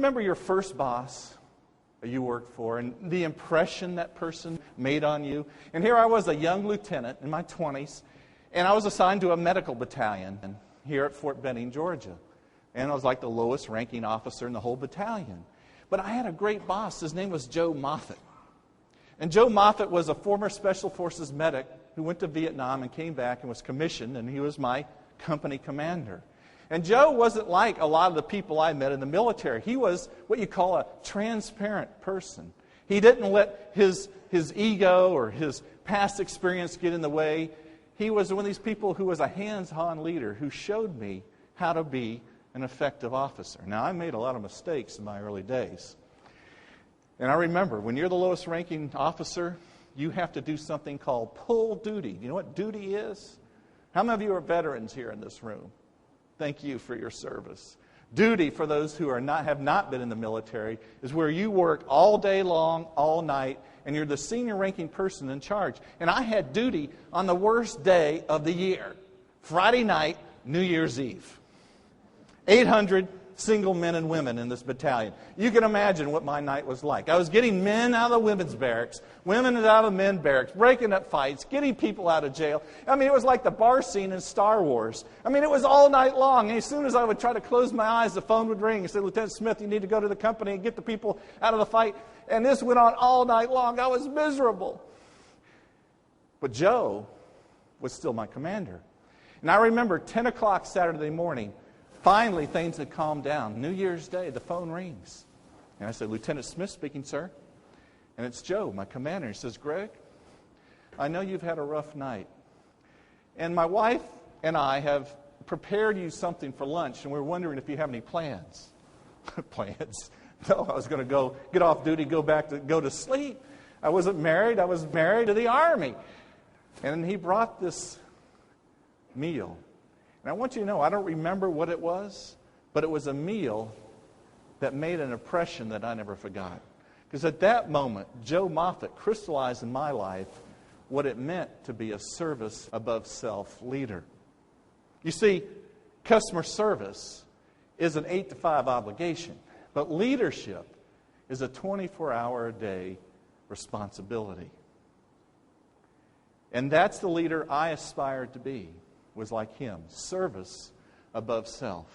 Remember your first boss that you worked for and the impression that person made on you? And here I was, a young lieutenant in my 20s, and I was assigned to a medical battalion here at Fort Benning, Georgia. And I was like the lowest ranking officer in the whole battalion. But I had a great boss. His name was Joe Moffatt. And Joe Moffatt was a former Special Forces medic who went to Vietnam and came back and was commissioned, and he was my company commander. And Joe wasn't like a lot of the people I met in the military. He was what you call a transparent person. He didn't let his ego or his past experience get in the way. He was one of these people who was a hands-on leader who showed me how to be an effective officer. Now, I made a lot of mistakes in my early days. And I remember, when you're the lowest ranking officer, you have to do something called pull duty. You know what duty is? How many of you are veterans here in this room? Thank you for your service. Duty, for those who have not been in the military, is where you work all day long, all night, and you're the senior ranking person in charge. And I had duty on the worst day of the year, Friday night, New Year's Eve. 800 single men and women in this battalion. You can imagine what my night was like. I was getting men out of the women's barracks, women out of the men's barracks, breaking up fights, getting people out of jail. I mean, it was like the bar scene in Star Wars. I mean, it was all night long. And as soon as I would try to close my eyes, the phone would ring and say, Lieutenant Smith, you need to go to the company and get the people out of the fight. And this went on all night long. I was miserable. But Joe was still my commander. And I remember 10 o'clock Saturday morning, finally, things had calmed down. New Year's Day, the phone rings. And I said, Lieutenant Smith speaking, sir. And it's Joe, my commander. He says, Greg, I know you've had a rough night. And my wife and I have prepared you something for lunch, and we're wondering if you have any plans. Plans? No, I was going to get off duty, go to sleep. I wasn't married. I was married to the Army. And he brought this meal. And I want you to know, I don't remember what it was, but it was a meal that made an impression that I never forgot. Because at that moment, Joe Moffatt crystallized in my life what it meant to be a service above self leader. You see, customer service is an 8-to-5 obligation, but leadership is a 24-hour-a-day responsibility. And that's the leader I aspired to be. Was like him, service above self.